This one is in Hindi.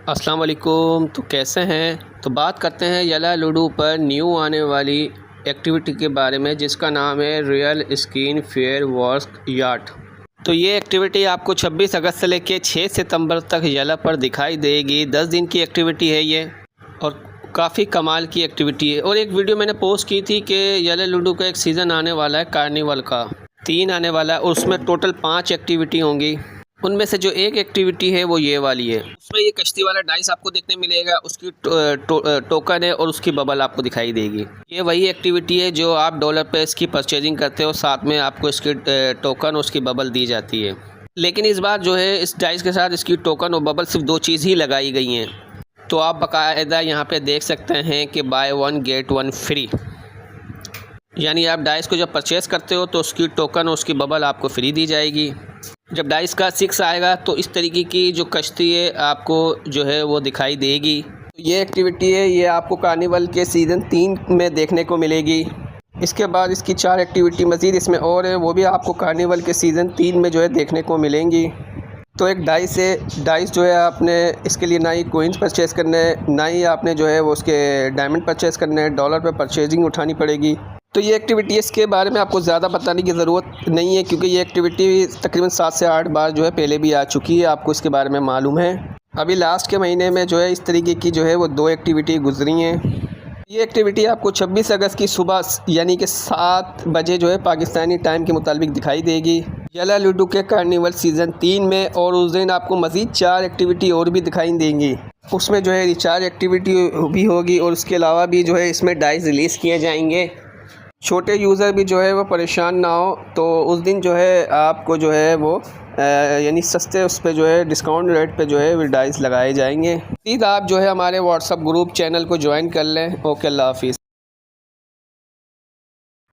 अस्सलाम वालेकुम। तो कैसे हैं? तो बात करते हैं यला लूडो पर न्यू आने वाली एक्टिविटी के बारे में, जिसका नाम है real skin fair work yard. तो ये एक्टिविटी आपको 26 अगस्त से लेकर 6 सितंबर तक यला पर दिखाई देगी। 10 दिन की एक्टिविटी है ये और काफ़ी कमाल की एक्टिविटी है। और एक वीडियो मैंने पोस्ट की थी कि यला लूडो का एक सीज़न आने वाला है, कार्निवल का 3 आने वाला है और उसमें टोटल 5 एक्टिविटी होंगी। उनमें से जो एक एक्टिविटी है वो ये वाली है। उसमें ये कश्ती वाला डाइस आपको देखने मिलेगा, उसकी टोकन है और उसकी बबल आपको दिखाई देगी। ये वही एक्टिविटी है जो आप डॉलर पे इसकी परचेजिंग करते हो, साथ में आपको इसकी टोकन और उसकी बबल दी जाती है। लेकिन इस बार जो है इस डाइस के साथ इसकी टोकन और बबल सिर्फ 2 चीज़ ही लगाई गई हैं। तो आप बाकायदा यहाँ पे देख सकते हैं कि बाय 1 गेट 1 फ्री, यानी आप डाइस को जब परचेज़ करते हो तो उसकी टोकन और उसकी बबल आपको फ्री दी जाएगी। जब डाइस का 6 आएगा तो इस तरीके की जो कश्ती है आपको जो है वो दिखाई देगी। तो ये एक्टिविटी है, ये आपको कार्निवल के सीज़न 3 में देखने को मिलेगी। इसके बाद इसकी 4 एक्टिविटी मज़ीद इसमें और है, वो भी आपको कार्निवल के सीज़न 3 में जो है देखने को मिलेंगी। तो एक डाइस है, डाइस जो है आपने इसके लिए ना ही कोइंस परचेज़ करने हैं, ना ही आपने जो है वो उसके डायमंड परचेज़ करने हैं, डॉलर पे परचेजिंग उठानी पड़ेगी। तो ये एक्टिविटी इसके बारे में आपको ज़्यादा बताने की ज़रूरत नहीं है, क्योंकि ये एक्टिविटी तकरीबन 7 से 8 बार जो है पहले भी आ चुकी है, आपको इसके बारे में मालूम है। अभी लास्ट के महीने में जो है इस तरीके की जो है वो 2 एक्टिविटी गुजरी हैं। ये एक्टिविटी आपको 26 अगस्त की सुबह यानी कि 7 बजे जो है पाकिस्तानी टाइम के मुताबिक दिखाई देगी यला लूडो के कार्निवल सीज़न 3 में। और उस दिन आपको मज़ीद 4 एक्टिविटी और भी दिखाई देंगी। उसमें जो है रिचार्ज एक्टिविटी भी होगी और उसके अलावा भी जो है इसमें डाइस रिलीज़ किए जाएंगे। छोटे यूज़र भी जो है वो परेशान ना हो, तो उस दिन जो है आपको जो है वो यानी सस्ते उस पे जो है डिस्काउंट रेट पे जो है वो डाइस लगाए जाएंगे। प्लीज़ आप जो है हमारे व्हाट्सअप ग्रुप चैनल को ज्वाइन कर लें। ओके, अल्लाह हाफिज़।